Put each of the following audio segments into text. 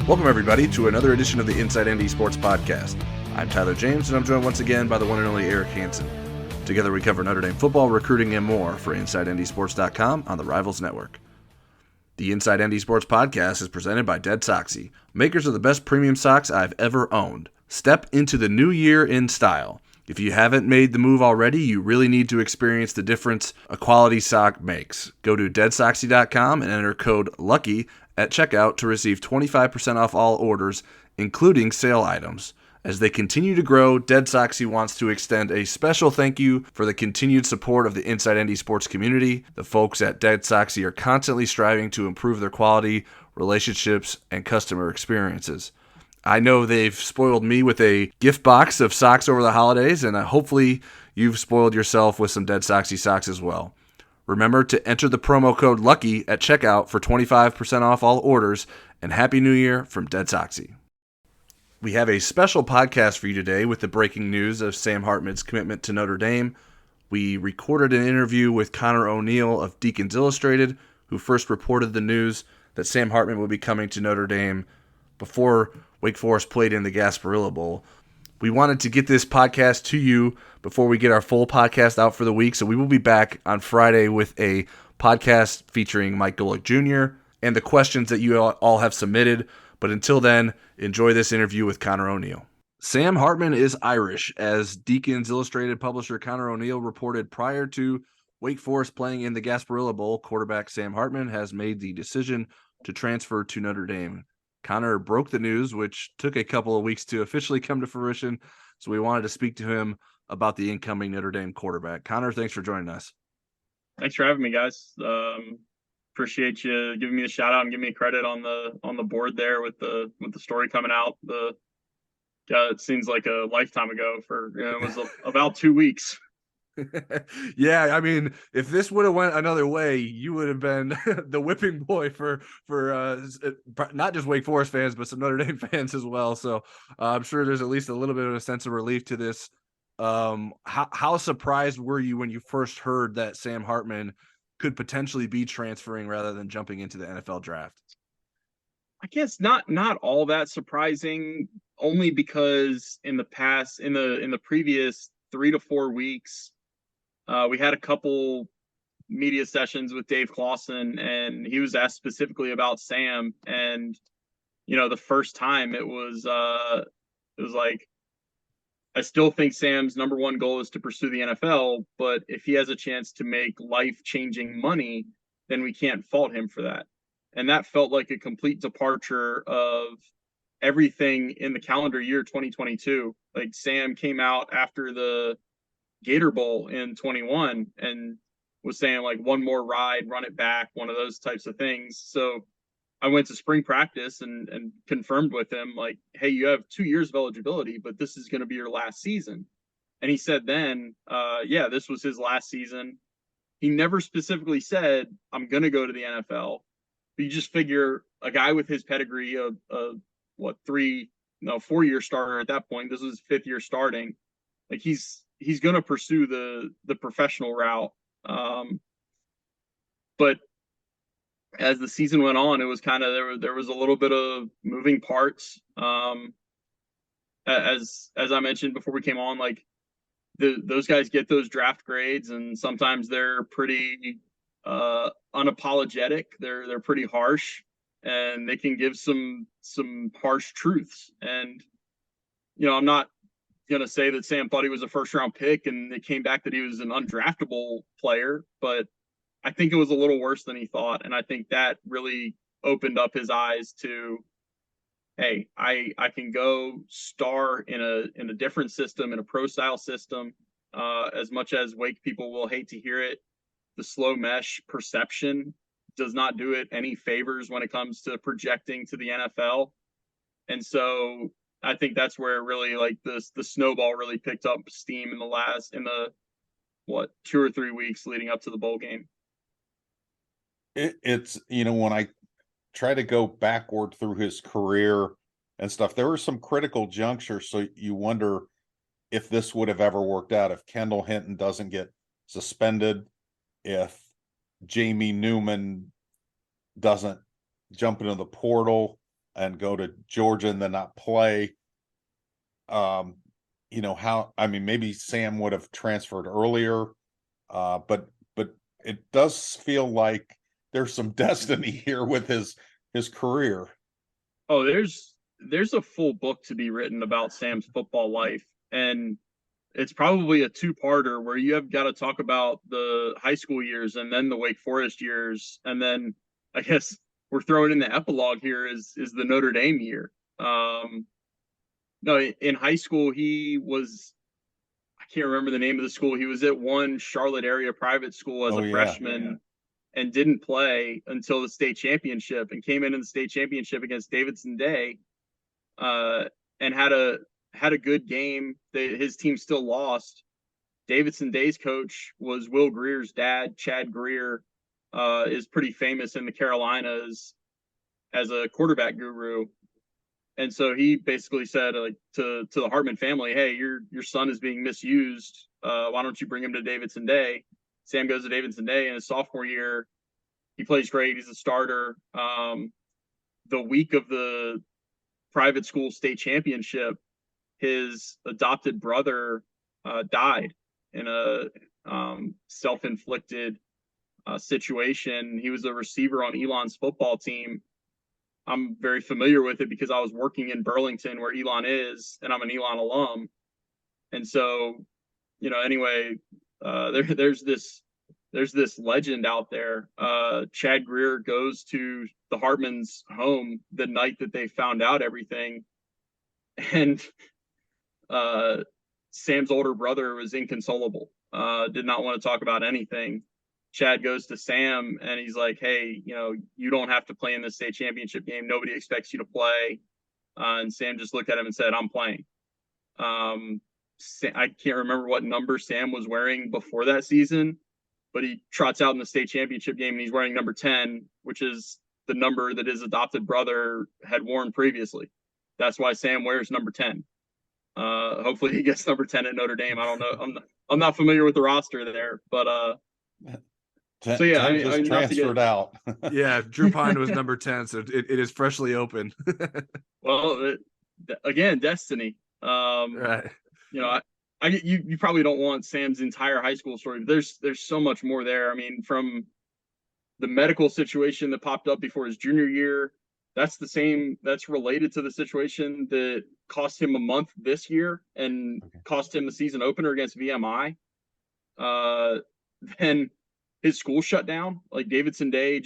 Welcome, everybody, to another edition of the Inside ND Sports Podcast. I'm Tyler James, and I'm joined once again by the one and only Eric Hansen. Together, we cover Notre Dame football, recruiting, and more for InsideNDSports.com on the Rivals Network. The Inside ND Sports Podcast is presented by Dead Soxy, makers of the best premium socks I've ever owned. Step into the new year in style. If you haven't made the move already, you really need to experience the difference a quality sock makes. Go to deadsoxy.com and enter code LUCKY at checkout to receive 25% off all orders, including sale items. As they continue to grow, Dead Soxy wants to extend a special thank you for the continued support of the Inside ND Sports community. The folks at Dead Soxy are constantly striving to improve their quality, relationships, and customer experiences. I know they've spoiled me with a gift box of socks over the holidays, and hopefully you've spoiled yourself with some Dead Soxy socks as well. Remember to enter the promo code LUCKY at checkout for 25% off all orders, and Happy New Year from Dead Soxy. We have a special podcast for you today with the breaking news of Sam Hartman's commitment to Notre Dame. We recorded an interview with Conor O'Neill of Deacons Illustrated, who first reported the news that Sam Hartman would be coming to Notre Dame before Wake Forest played in the Gasparilla Bowl. We wanted to get this podcast to you before we get our full podcast out for the week, so we will be back on Friday with a podcast featuring Mike Golick Jr. and the questions that you all have submitted. But until then, enjoy this interview with Conor O'Neill. Sam Hartman is Irish, as Deacons Illustrated publisher Conor O'Neill reported prior to Wake Forest playing in the Gasparilla Bowl. Quarterback Sam Hartman has made the decision to transfer to Notre Dame. Conor broke the news, which took a couple of weeks to officially come to fruition, so we wanted to speak to him about the incoming Notre Dame quarterback. Conor, thanks for joining us. Thanks for having me, guys. Appreciate you giving me the shout out and giving me credit on the board there with the story coming out. It seems like a lifetime ago. It was about 2 weeks. Yeah, I mean, if this would have went another way, you would have been the whipping boy for not just Wake Forest fans, but some Notre Dame fans as well. So I'm sure there's at least a little bit of a sense of relief to this. How surprised were you when you first heard that Sam Hartman could potentially be transferring rather than jumping into the NFL draft? I guess not all that surprising, only because in the previous 3 to 4 weeks, we had a couple media sessions with Dave Clawson, and he was asked specifically about Sam. And, the first time it was like, I still think Sam's number one goal is to pursue the NFL, but if he has a chance to make life-changing money, then we can't fault him for that. And that felt like a complete departure of everything in the calendar year 2022. Like, Sam came out after the Gator Bowl in 21 and was saying, like, one more ride, run it back, one of those types of things. So I went to spring practice and confirmed with him, like, hey, you have 2 years of eligibility, but this is going to be your last season. And he said then, yeah, this was his last season. He never specifically said, I'm going to go to the NFL. But you just figure a guy with his pedigree of 4-year starter at that point, this was his 5th year starting. Like, he's going to pursue the professional route. But as the season went on, it was kind of there was a little bit of moving parts. As I mentioned before we came on, like, those guys get those draft grades, and sometimes they're pretty unapologetic. They're pretty harsh, and they can give some harsh truths. And I'm not gonna say that Sam thought he was a first-round pick and it came back that he was an undraftable player, but I think it was a little worse than he thought. And I think that really opened up his eyes to, hey, I can go star in a different system, in a pro-style system. As much as Wake people will hate to hear it, the slow mesh perception does not do it any favors when it comes to projecting to the NFL. And so I think that's where really, like, the snowball really picked up steam in the 2 or 3 weeks leading up to the bowl game. It's when I try to go backward through his career and stuff, there were some critical junctures. So you wonder if this would have ever worked out, if Kendall Hinton doesn't get suspended, if Jamie Newman doesn't jump into the portal, and go to Georgia and then not play. You know, maybe Sam would have transferred earlier, but it does feel like there's some destiny here with his career. Oh, there's a full book to be written about Sam's football life, and it's probably a two-parter where you have got to talk about the high school years and then the Wake Forest years, and then I guess we're throwing in the epilogue here is the Notre Dame year. No, in high school I can't remember the name of the school. He was at one Charlotte area private school as a freshman and didn't play until the state championship, and came into the state championship against Davidson Day, and had a good game. His team still lost. Davidson Day's coach was Will Greer's dad. Chad Greer is pretty famous in the Carolinas as a quarterback guru. And so he basically said to the Hartman family, hey, your son is being misused. Why don't you bring him to Davidson Day? Sam goes to Davidson Day in his sophomore year. He plays great. He's a starter. The week of the private school state championship, his adopted brother died in a self-inflicted situation. He was a receiver on Elon's football team. I'm very familiar with it because I was working in Burlington where Elon is, and I'm an Elon alum. And so, anyway, there's this legend out there. Chad Greer goes to the Hartman's home the night that they found out everything, and Sam's older brother was inconsolable, did not want to talk about anything. Chad goes to Sam and he's like, hey, you don't have to play in this state championship game. Nobody expects you to play. And Sam just looked at him and said, I'm playing. I can't remember what number Sam was wearing before that season, but he trots out in the state championship game and he's wearing number 10, which is the number that his adopted brother had worn previously. That's why Sam wears number 10. Hopefully he gets number 10 at Notre Dame. I don't know. I'm not familiar with the roster there, but so yeah, I just transferred out. Yeah, Drew Pine was number 10, so it is freshly open. Well, again, destiny. Right. You probably don't want Sam's entire high school story. But there's so much more there. I mean, from the medical situation that popped up before his junior year, that's related to the situation that cost him a month this year and cost him the season opener against VMI. Then his school shut down. Like Davidson Day,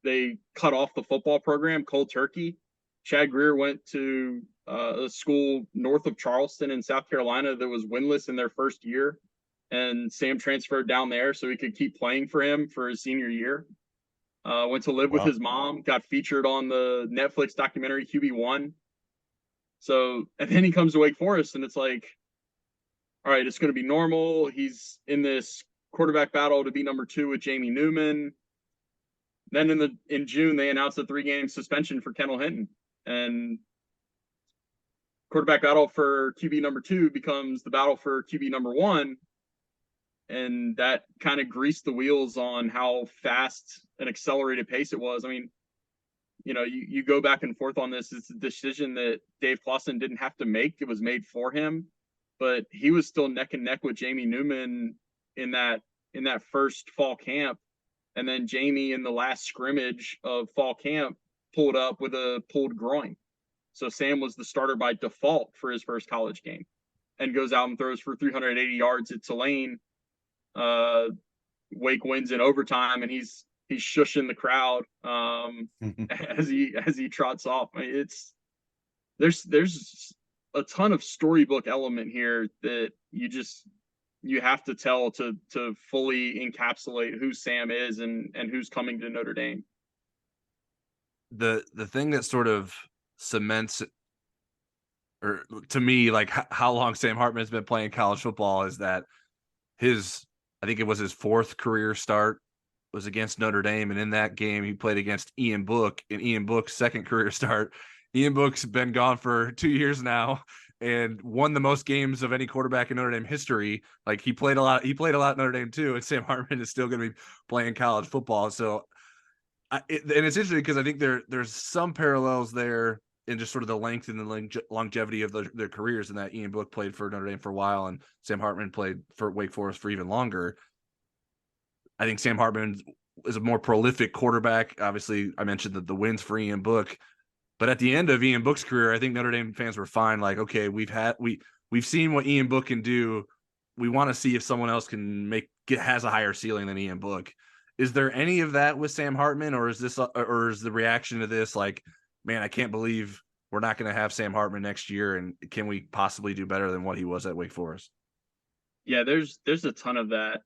they cut off the football program cold turkey. Chad Greer went to a school north of Charleston in South Carolina that was winless in their first year, and Sam transferred down there so he could keep playing for him for his senior year. Went to live with his mom, got featured on the Netflix documentary QB1. So, and then he comes to Wake Forest and it's like, all right, it's going to be normal. He's in this quarterback battle to be number 2 with Jamie Newman. Then in June, they announced a 3-game suspension for Kendall Hinton, and quarterback battle for QB number 2 becomes the battle for QB number 1. And that kind of greased the wheels on how fast an accelerated pace it was. I mean, you go back and forth on this. It's a decision that Dave Clawson didn't have to make. It was made for him, but he was still neck and neck with Jamie Newman in that first fall camp. And then Jamie in the last scrimmage of fall camp pulled up with a pulled groin. So Sam was the starter by default for his first college game and goes out and throws for 380 yards at Tulane. Wake wins in overtime, and he's shushing the crowd as he trots off. I mean, there's a ton of storybook element here that you have to tell to fully encapsulate who Sam is and who's coming to Notre Dame. The thing that sort of cements, or to me, like how long Sam Hartman has been playing college football, is that I think it was his 4th career start was against Notre Dame. And in that game, he played against Ian Book, in Ian Book's 2nd career start. Ian Book's been gone for 2 years now and won the most games of any quarterback in Notre Dame history. Like he played a lot at Notre Dame too. And Sam Hartman is still going to be playing college football. So, and it's interesting because I think there's some parallels there and just sort of the length and the longevity of their careers, and that Ian Book played for Notre Dame for a while and Sam Hartman played for Wake Forest for even longer. I think Sam Hartman is a more prolific quarterback. Obviously, I mentioned the wins for Ian Book, but at the end of Ian Book's career, I think Notre Dame fans were fine. Like, okay, we've seen what Ian Book can do. We want to see if someone else can has a higher ceiling than Ian Book. Is there any of that with Sam Hartman, or is the reaction to this like, man, I can't believe we're not going to have Sam Hartman next year, and can we possibly do better than what he was at Wake Forest? Yeah, there's a ton of that.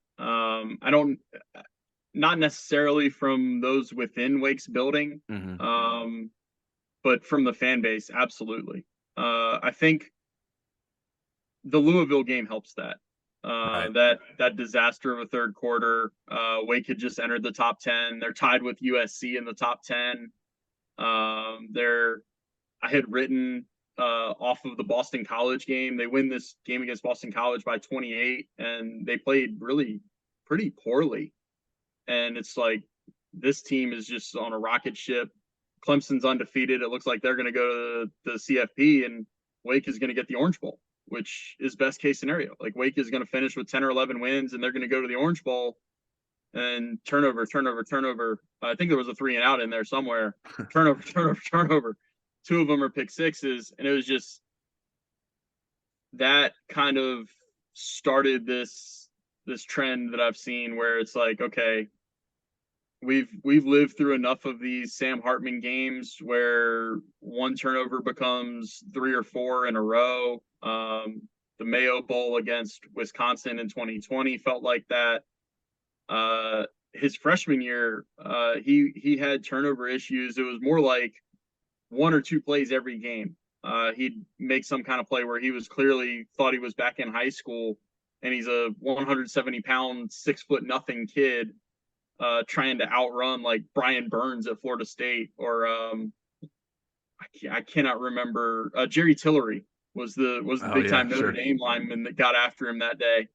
Not necessarily from those within Wake's building, but from the fan base, absolutely. I think the Louisville game helps that. Right. That disaster of a third quarter. Wake had just entered the top 10. They're tied with USC in the top 10. I had written off of the Boston College game. They win this game against Boston College by 28, and they played really pretty poorly. And it's like, this team is just on a rocket ship. Clemson's undefeated. It looks like they're going to go to the CFP, and Wake is going to get the Orange Bowl, which is best case scenario. Like, Wake is going to finish with 10 or 11 wins, and they're going to go to the Orange Bowl, and turnover. I think there was a 3 and out in there somewhere. Turnover. 2 of them are pick sixes. And it was just, that kind of started this trend that I've seen where it's like, okay, we've lived through enough of these Sam Hartman games where one turnover becomes 3 or 4 in a row. The Mayo Bowl against Wisconsin in 2020 felt like that. His freshman year, he had turnover issues. It was more like 1 or 2 plays every game. He'd make some kind of play where he was clearly thought he was back in high school, and he's a 170-pound, 6'0" kid trying to outrun like Brian Burns at Florida State, or I cannot remember. Jerry Tillery was the big time Notre Dame lineman that got after him that day.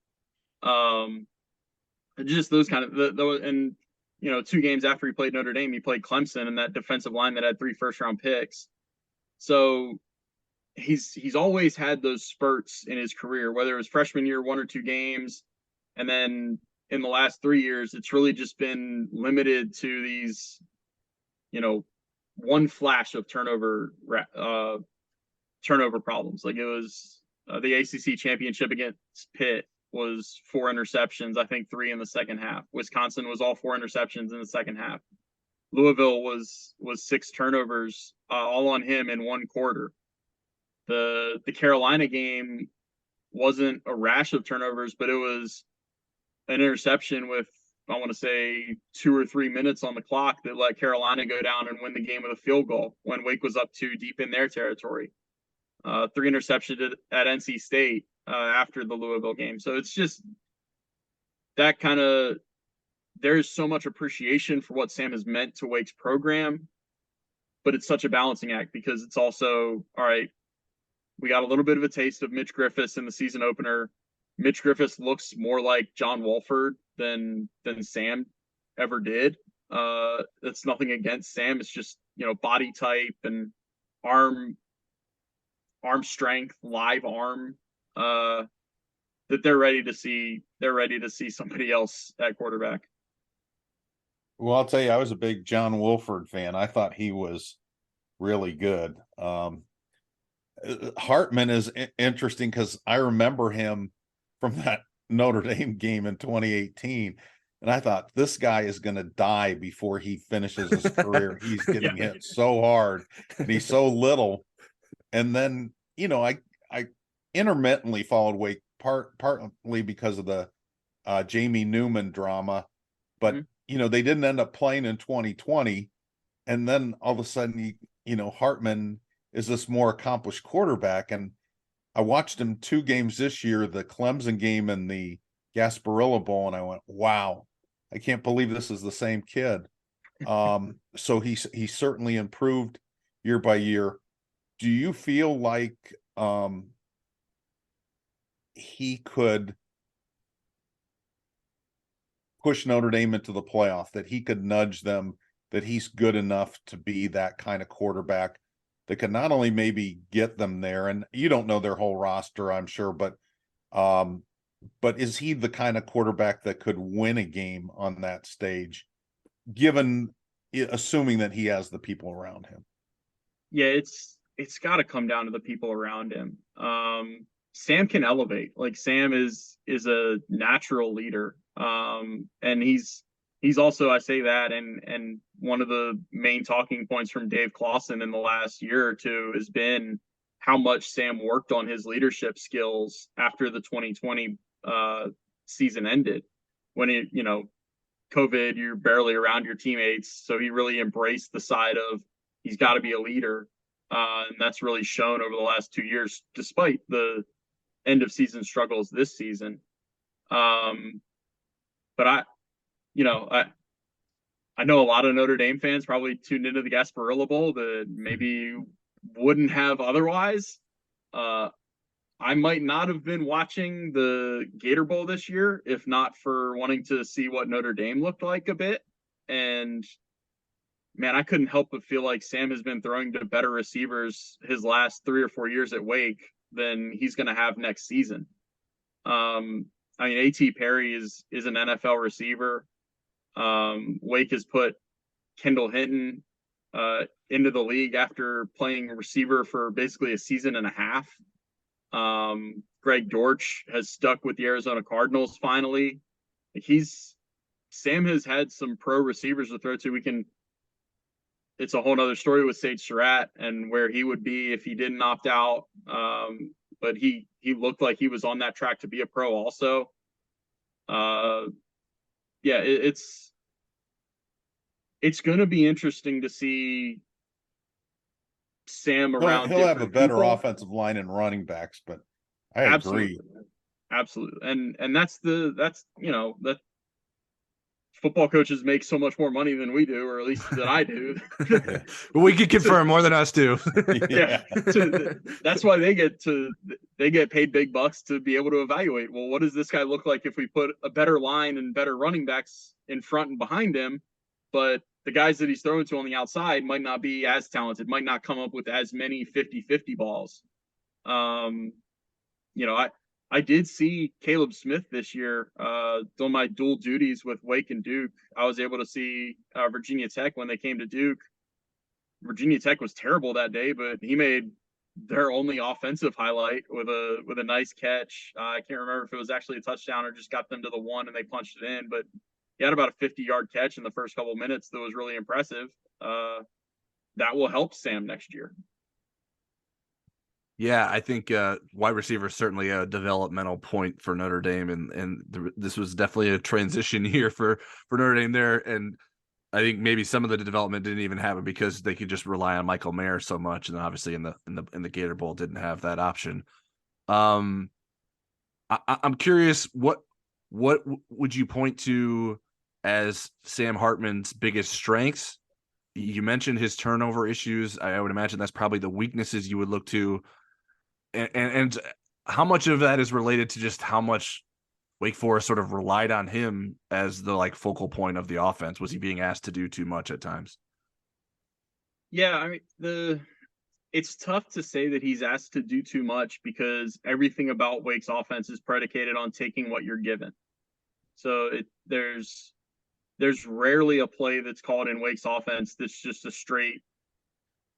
Just those kind of and 2 games after he played Notre Dame, he played Clemson, and that defensive line that had 3 first-round picks. So he's always had those spurts in his career, whether it was freshman year, 1 or 2 games, and then in the last 3 years, it's really just been limited to these, one flash of turnover problems. Like, it was the ACC championship against Pitt was 4 interceptions, I think 3 in the second half. Wisconsin was all 4 interceptions in the second half. Louisville was 6 turnovers, all on him in 1 quarter. The Carolina game wasn't a rash of turnovers, but it was an interception with, I want to say, 2 or 3 minutes on the clock that let Carolina go down and win the game with a field goal when Wake was up 2 deep in their territory. 3 interceptions at NC State after the Louisville game. So it's just that kind of, there's so much appreciation for what Sam has meant to Wake's program, but it's such a balancing act because it's also, all right, we got a little bit of a taste of Mitch Griffiths in the season opener. Mitch Griffiths looks more like John Wolford than Sam ever did. That's nothing against Sam. It's just, body type and arm strength, live arm, that they're ready to see somebody else at quarterback. Well, I'll tell you, I was a big John Wolford fan. I thought he was really good. Hartman is interesting because I remember him from that Notre Dame game in 2018. And I thought, this guy is going to die before he finishes his career. He's getting hit so hard and he's so little. And then, I intermittently followed Wake partly because of the Jamie Newman drama, but they didn't end up playing in 2020. And then all of a sudden, Hartman is this more accomplished quarterback. And I watched him 2 games this year, the Clemson game and the Gasparilla Bowl, and I went, wow, I can't believe this is the same kid. So he certainly improved year by year. Do you feel like he could push Notre Dame into the playoff, that he could nudge them, that he's good enough to be that kind of quarterback? that could not only maybe get them there, and you don't know their whole roster, I'm sure, but is he the kind of quarterback that could win a game on that stage, assuming that he has the people around him? Yeah, it's got to come down to the people around him. Sam can elevate. Like, Sam is a natural leader. And he's also, I say that, and one of the main talking points from Dave Clawson in the last year or two has been how much Sam worked on his leadership skills after the 2020 season ended, when COVID, you're barely around your teammates. So he really embraced the side of he's got to be a leader. And that's really shown over the last 2 years, despite the end of season struggles this season. But I know a lot of Notre Dame fans probably tuned into the Gasparilla Bowl that maybe wouldn't have otherwise. I might not have been watching the Gator Bowl this year if not for wanting to see what Notre Dame looked like a bit. And man, I couldn't help but feel like Sam has been throwing to better receivers his last 3 or 4 years at Wake than he's going to have next season. A.T. Perry is an NFL receiver. Wake has put Kendall Hinton into the league after playing receiver for basically a season and a half. Greg Dortch has stuck with the Arizona Cardinals finally. Sam has had some pro receivers to throw to. It's a whole nother story with Sage Surratt and where he would be if he didn't opt out. But he looked like he was on that track to be a pro also. It's going to be interesting to see Sam around. He'll have a better offensive line and running backs, but I agree. Absolutely. And that's that football coaches make so much more money than we do, or at least that I do. But we can confirm more than us do. Yeah. That's why they get paid big bucks to be able to evaluate, well, what does this guy look like if we put a better line and better running backs in front and behind him, but the guys that he's throwing to on the outside might not be as talented, might not come up with as many 50-50 balls. I did see Caleb Smith this year doing my dual duties with Wake and Duke. I was able to see Virginia Tech when they came to Duke. Virginia Tech was terrible that day, but he made their only offensive highlight with a nice catch. I can't remember if it was actually a touchdown or just got them to the one and they punched it in, but he had about a 50-yard catch in the first couple of minutes that was really impressive. That will help Sam next year. Yeah, I think wide receiver is certainly a developmental point for Notre Dame, and this was definitely a transition year for Notre Dame there. And I think maybe some of the development didn't even happen because they could just rely on Michael Mayer so much, and obviously in the Gator Bowl didn't have that option. I'm curious, what would you point to as Sam Hartman's biggest strengths? You mentioned his turnover issues. I would imagine that's probably the weaknesses you would look to. And how much of that is related to just how much Wake Forest sort of relied on him as the focal point of the offense? Was he being asked to do too much at times? Yeah, it's tough to say that he's asked to do too much because everything about Wake's offense is predicated on taking what you're given. So there's rarely a play that's called in Wake's offense that's just a straight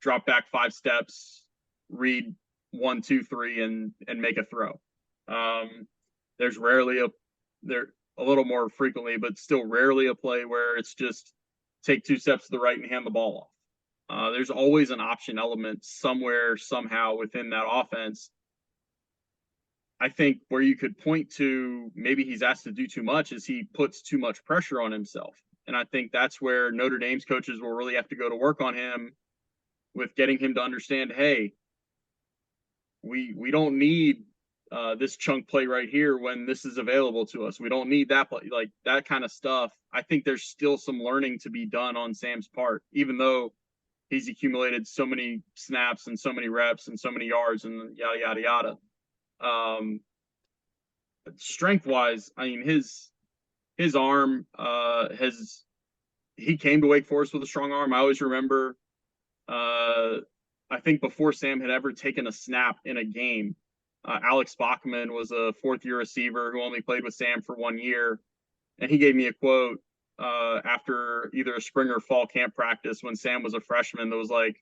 drop back 5 steps, read 1, 2, 3, and make a throw. There's rarely a little more frequently, but still rarely a play where it's just take 2 steps to the right and hand the ball off. There's always an option element somewhere, somehow within that offense. I think where you could point to maybe he's asked to do too much is he puts too much pressure on himself. And I think that's where Notre Dame's coaches will really have to go to work on him with getting him to understand, hey, we don't need this chunk play right here when this is available to us. We don't need that play, like that kind of stuff. I think there's still some learning to be done on Sam's part, even though he's accumulated so many snaps and so many reps and so many yards and yada, yada, yada. Strength wise, his arm he came to Wake Forest with a strong arm. I always remember I think before Sam had ever taken a snap in a game. Alex Bachman was a fourth-year receiver who only played with Sam for 1 year, and he gave me a quote after either a spring or fall camp practice when Sam was a freshman that was like,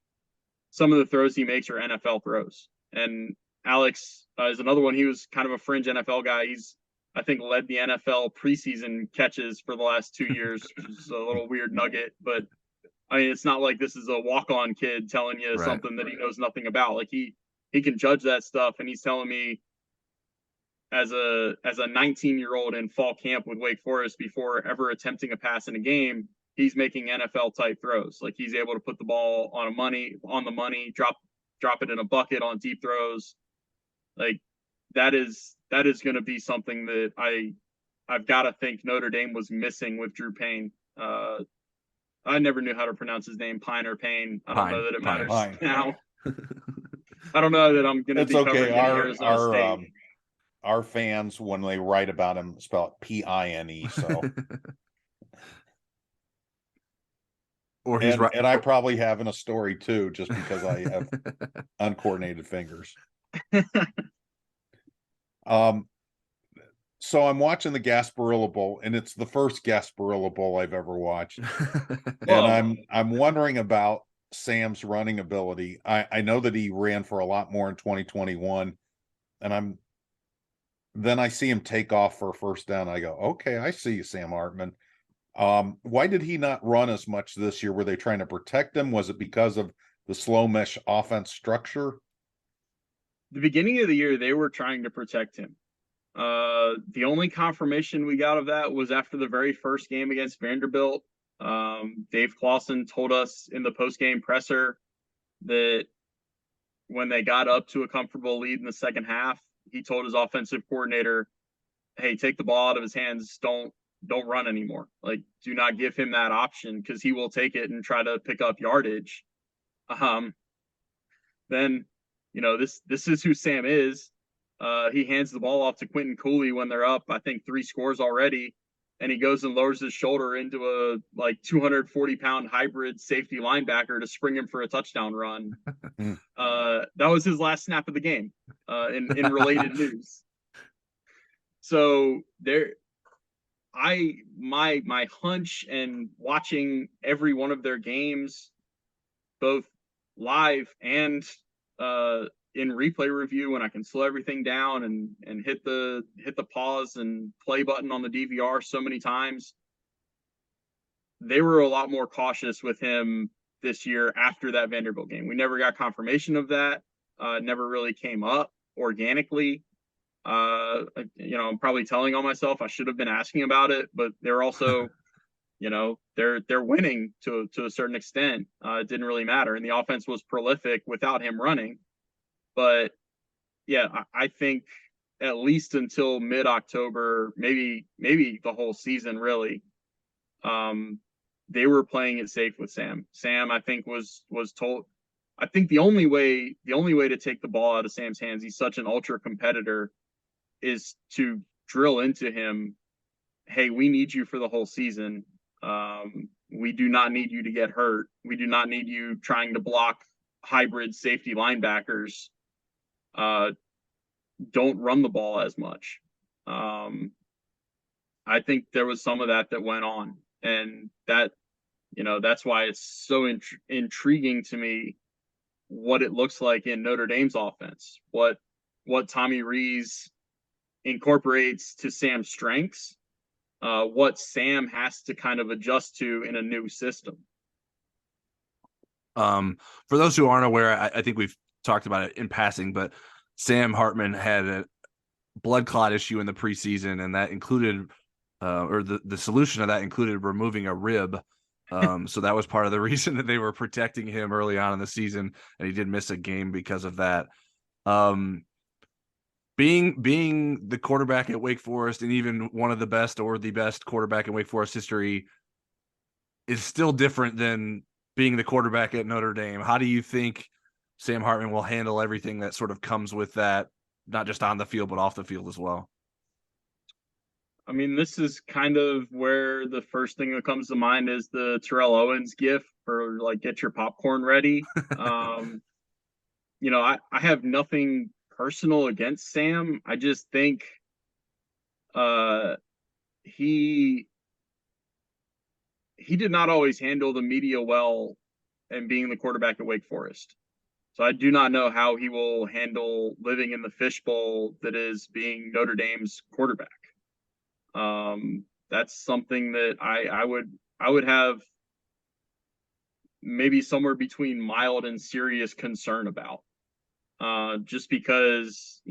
some of the throws he makes are NFL throws. And Alex is another one. He was kind of a fringe NFL guy. He's, I think, led the NFL preseason catches for the last 2 years, which is a little weird nugget. But I mean, it's not like this is a walk-on kid telling you something that he knows nothing about. Like he can judge that stuff, and he's telling me as a 19-year-old in fall camp with Wake Forest before ever attempting a pass in a game, he's making NFL type throws. Like he's able to put the ball on the money, drop it in a bucket on deep throws. Like that is going to be something that I've got to think Notre Dame was missing with Drew Payne. I never knew how to pronounce his name, Pine or Payne. I don't know that it matters now. I don't know that I'm going to be okay. covering Arizona State. Our fans, when they write about him, spell it Pine. So, or he's and I probably have in a story too, just because I have uncoordinated fingers. So I'm watching the Gasparilla Bowl, and it's the first Gasparilla Bowl I've ever watched. And I'm wondering about Sam's running ability. I know that he ran for a lot more in 2021, and then I see him take off for a first down. I go, okay, I see you, Sam Hartman. Why did he not run as much this year? Were they trying to protect him? Was it because of the slow mesh offense structure? The beginning of the year, they were trying to protect him. The only confirmation we got of that was after the very first game against Vanderbilt. Dave Clawson told us in the post-game presser that when they got up to a comfortable lead in the second half, he told his offensive coordinator, hey, take the ball out of his hands. Don't run anymore. Like, do not give him that option because he will take it and try to pick up yardage. Then, this is who Sam is. He hands the ball off to Quentin Cooley when they're up, I think 3 scores already. And he goes and lowers his shoulder into a 240-pound hybrid safety linebacker to spring him for a touchdown run. That was his last snap of the game in related news. So my hunch and watching every one of their games, both live and in replay review, when I can slow everything down and hit the pause and play button on the DVR so many times, they were a lot more cautious with him this year after that Vanderbilt game. We never got confirmation of that. Never really came up organically. I'm probably telling on myself. I should have been asking about it, but they're also, they're winning to a certain extent. It didn't really matter, and the offense was prolific without him running. But yeah, I think at least until mid-October, maybe the whole season, really, they were playing it safe with Sam. Sam, I think, was told. I think the only way to take the ball out of Sam's hands, he's such an ultra competitor, is to drill into him, hey, we need you for the whole season. We do not need you to get hurt. We do not need you trying to block hybrid safety linebackers. Don't run the ball as much. I think there was some of that went on, and that's why it's so intriguing to me what it looks like in Notre Dame's offense, what Tommy Rees incorporates to Sam's strengths, what Sam has to kind of adjust to in a new system. For those who aren't aware, I think we've talked about it in passing, but Sam Hartman had a blood clot issue in the preseason, and that included, or the solution to that included removing a rib. So that was part of the reason that they were protecting him early on in the season, and he did miss a game because of that. Being the quarterback at Wake Forest, and even one of the best or the best quarterback in Wake Forest history, is still different than being the quarterback at Notre Dame. How do you think Sam Hartman will handle everything that sort of comes with that, not just on the field, but off the field as well? I mean, this is kind of where the first thing that comes to mind is the Terrell Owens gif for get your popcorn ready. I have nothing personal against Sam. I just think he did not always handle the media well and being the quarterback at Wake Forest. So I do not know how he will handle living in the fishbowl that is being Notre Dame's quarterback. That's something that I would have maybe somewhere between mild and serious concern about. Just because,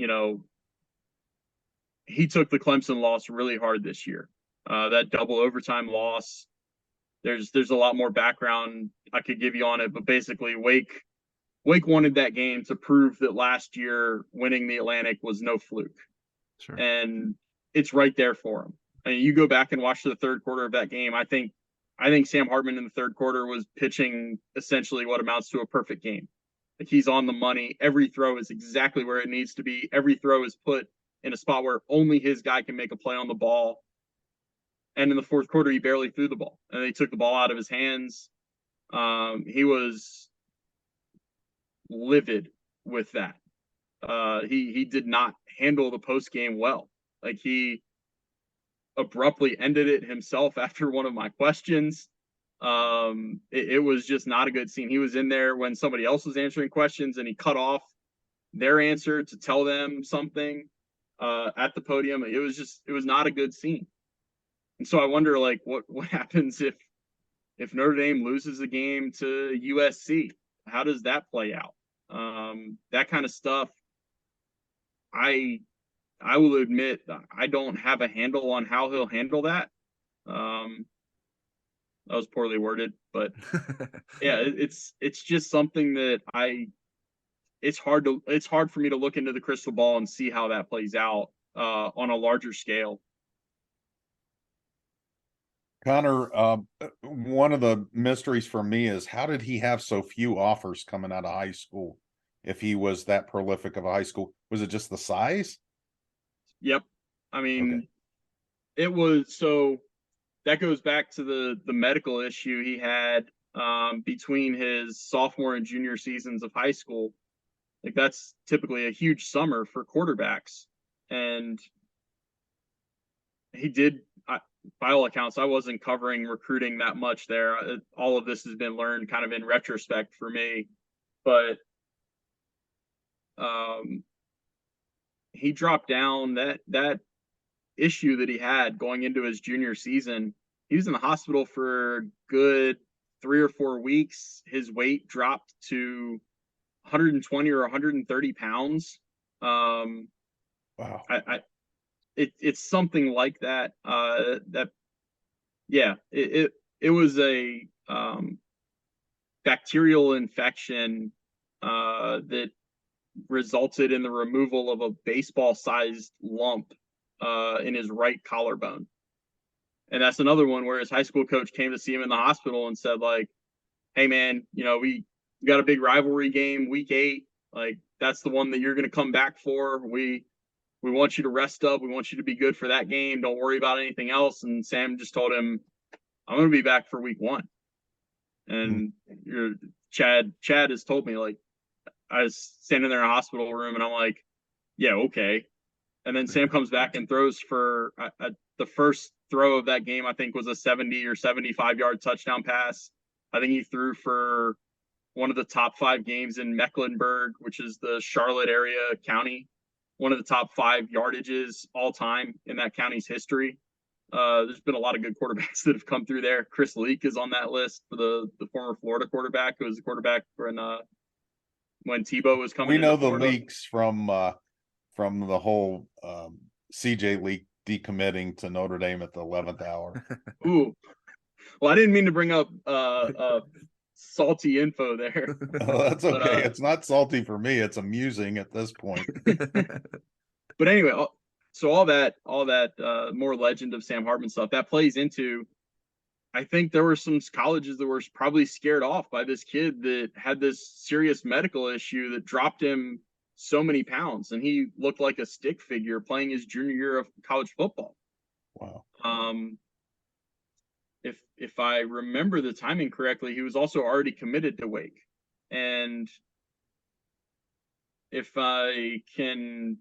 he took the Clemson loss really hard this year. That double overtime loss, there's a lot more background I could give you on it, but basically Wake wanted that game to prove that last year winning the Atlantic was no fluke. Sure. And it's right there for him. I mean, you go back and watch the third quarter of that game. I think Sam Hartman in the third quarter was pitching essentially what amounts to a perfect game. Like, he's on the money. Every throw is exactly where it needs to be. Every throw is put in a spot where only his guy can make a play on the ball. And in the fourth quarter, he barely threw the ball, and they took the ball out of his hands. He was livid with that. He did not handle the post game well. Like, he abruptly ended it himself after one of my questions. It was just not a good scene. He was in there when somebody else was answering questions, and he cut off their answer to tell them something at the podium. It was not a good scene. And so I wonder, like, what happens if Notre Dame loses a game to USC? How does that play out? That kind of stuff, I will admit I don't have a handle on how he'll handle that. That was poorly worded, but yeah, it's just something that it's hard for me to look into the crystal ball and see how that plays out on a larger scale. Connor, one of the mysteries for me is, how did he have so few offers coming out of high school? If he was that prolific of a high school, was it just the size? Yep. I mean, Okay. It was, so that goes back to the medical issue he had between his sophomore and junior seasons of high school. Like, that's typically a huge summer for quarterbacks. And he did, by all accounts, I wasn't covering recruiting that much there. All of this has been learned kind of in retrospect for me. But he dropped down. That issue that he had going into his junior season, he was in the hospital for a good 3 or 4 weeks. His weight dropped to 120 or 130 pounds. Wow. It's something like that. It was a bacterial infection that resulted in the removal of a baseball-sized lump in his right collarbone. And that's another one where his high school coach came to see him in the hospital and said, like, hey man, we got a big rivalry game week 8. Like, that's the one that you're going to come back for. We want you to rest up. We want you to be good for that game. Don't worry about anything else. And Sam just told him, I'm going to be back for week 1. And Chad has told me, like, I was standing there in a hospital room and I'm like, yeah, okay. And then Sam comes back and throws for the first throw of that game, I think, was a 70 or 75-yard touchdown pass. I think he threw for one of the top 5 games in Mecklenburg, which is the Charlotte area county, one of the top 5 yardages all time in that county's history. There's been a lot of good quarterbacks that have come through there. Chris Leak is on that list, for the former Florida quarterback, who was the quarterback when Tebow was coming. We know the Florida. leaks from the whole CJ Leak decommitting to Notre Dame at the 11th hour. Ooh, well, I didn't mean to bring up salty info there. Oh, that's okay. It's not salty for me. It's amusing at this point. But anyway, so all that more legend of Sam Hartman stuff that plays into, I think there were some colleges that were probably scared off by this kid that had this serious medical issue that dropped him so many pounds, and he looked like a stick figure playing his junior year of college football. Wow. If I remember the timing correctly, he was also already committed to Wake, and if I can,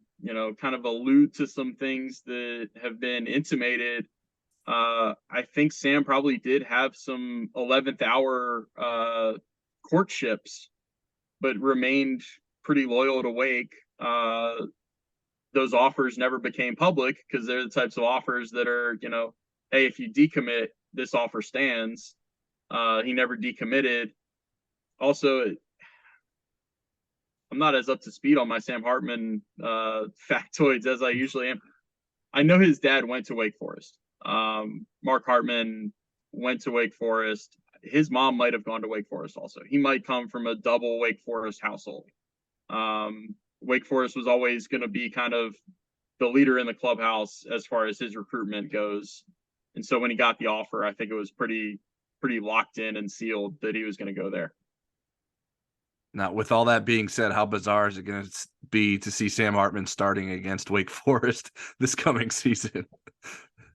kind of allude to some things that have been intimated, I think Sam probably did have some 11th hour courtships, but remained pretty loyal to Wake. Those offers never became public because they're the types of offers that are, hey, if you decommit, this offer stands. He never decommitted. Also, I'm not as up to speed on my Sam Hartman factoids as I usually am. I know his dad went to Wake Forest. Mark Hartman went to Wake Forest. His mom might have gone to Wake Forest also. He might come from a double Wake Forest household. Wake Forest was always going to be kind of the leader in the clubhouse as far as his recruitment goes. And so when he got the offer, I think it was pretty locked in and sealed that he was going to go there. Now, with all that being said, how bizarre is it going to be to see Sam Hartman starting against Wake Forest this coming season?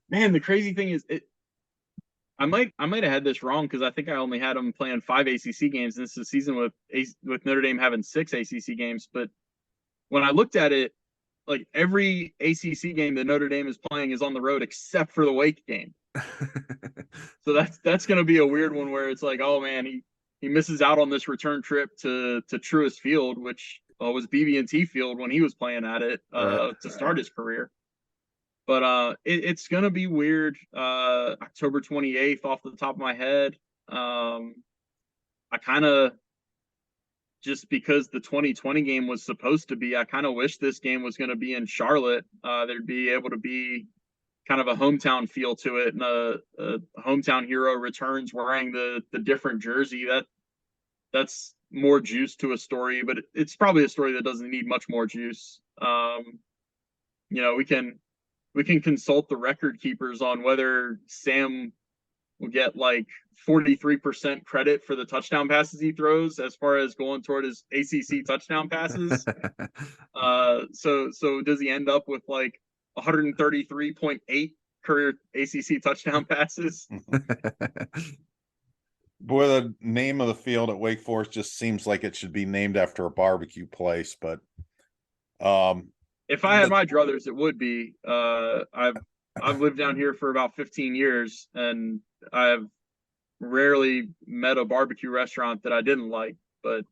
Man, the crazy thing is, I might have had this wrong because I think I only had him playing 5 ACC games. This is a season with Notre Dame having 6 ACC games. But when I looked at it, like every ACC game that Notre Dame is playing is on the road except for the Wake game. So that's going to be a weird one where it's like, oh man, he misses out on this return trip to Truist Field, which was BB&T Field when he was playing at it to start his career. But it's going to be weird. October 28th off the top of my head. I kind of, just because the 2020 game was supposed to be, I kind of wish this game was going to be in Charlotte. There'd be able to be kind of a hometown feel to it, and a hometown hero returns wearing the different jersey. That's more juice to a story, but it's probably a story that doesn't need much more juice. We can consult the record keepers on whether Sam will get like 43% credit for the touchdown passes he throws as far as going toward his ACC touchdown passes. So does he end up with like 133.8 career ACC touchdown passes? Boy, the name of the field at Wake Forest just seems like it should be named after a barbecue place, but if I had my druthers, it would be. I've lived down here for about 15 years, and I've rarely met a barbecue restaurant that I didn't like. But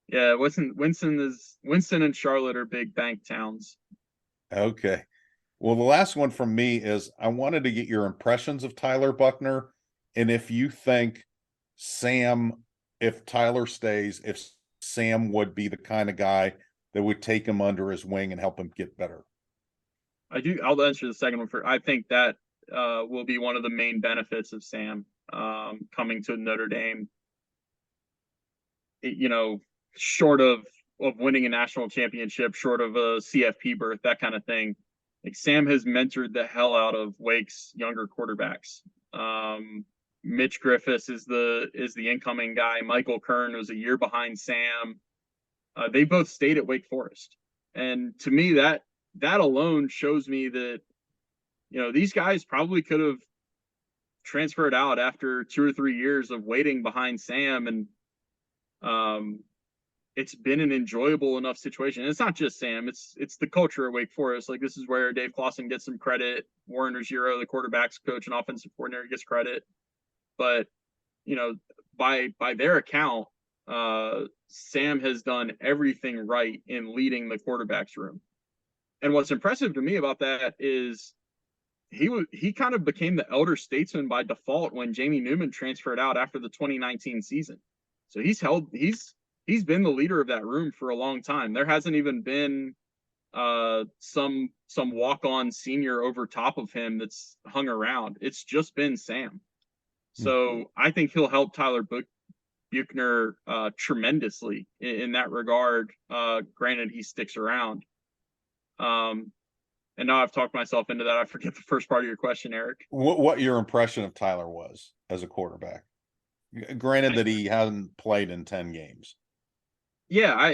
yeah, Winston and Charlotte are big bank towns. Okay. Well, the last one from me is I wanted to get your impressions of Tyler Buckner, and if you think if Tyler stays, if Sam would be the kind of guy that would take him under his wing and help him get better. I'll answer the second one first. I think that will be one of the main benefits of Sam coming to Notre Dame. Short of winning a national championship, short of a CFP berth, that kind of thing. Like Sam has mentored the hell out of Wake's younger quarterbacks. Mitch Griffiths is the incoming guy. Michael Kern was a year behind Sam. They both stayed at Wake Forest, and to me that alone shows me that these guys probably could have transferred out after 2 or 3 years of waiting behind Sam, and it's been an enjoyable enough situation. And it's not just Sam; it's the culture at Wake Forest. Like, this is where Dave Clawson gets some credit. Warren Ruggiero, the quarterbacks coach and offensive coordinator, gets credit. But by their account, Sam has done everything right in leading the quarterbacks room. And what's impressive to me about that is he kind of became the elder statesman by default when Jamie Newman transferred out after the 2019 season. So he's been the leader of that room for a long time. There hasn't even been some walk-on senior over top of him that's hung around. It's just been Sam. So I think he'll help Tyler Buchner tremendously in that regard. Granted, he sticks around. And now I've talked myself into that. I forget the first part of your question, Eric. What your impression of Tyler was as a quarterback? Granted that he hasn't played in 10 games. Yeah,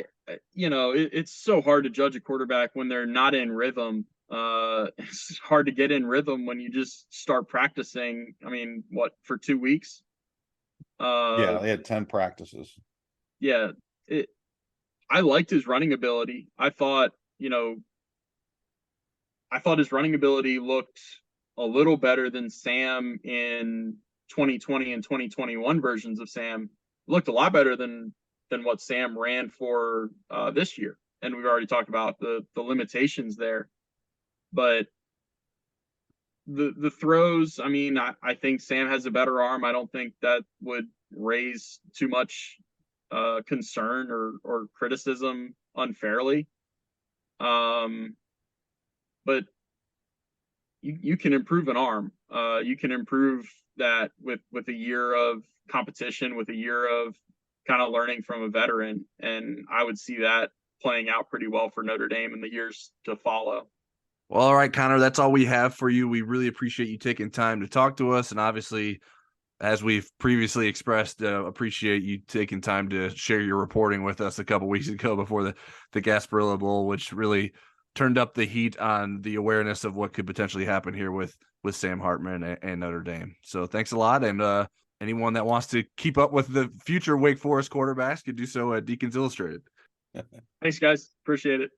it's so hard to judge a quarterback when they're not in rhythm. It's hard to get in rhythm when you just start practicing. I mean, for 2 weeks? Yeah, they had 10 practices. Yeah, I liked his running ability. I thought his running ability looked a little better than Sam in 2020 and 2021 versions of Sam. Looked a lot better than what Sam ran for this year. And we've already talked about the limitations there. But the throws, I mean, I think Sam has a better arm. I don't think that would raise too much concern or criticism unfairly. But you can improve an arm. You can improve that with a year of competition, with a year of kind of learning from a veteran. And I would see that playing out pretty well for Notre Dame in the years to follow. Well, all right, Conor, that's all we have for you. We really appreciate you taking time to talk to us. And obviously, as we've previously expressed, appreciate you taking time to share your reporting with us a couple weeks ago before the Gasparilla Bowl, which really turned up the heat on the awareness of what could potentially happen here with Sam Hartman and Notre Dame. So thanks a lot. And anyone that wants to keep up with the future Wake Forest quarterbacks could do so at Deacons Illustrated. Thanks, guys. Appreciate it.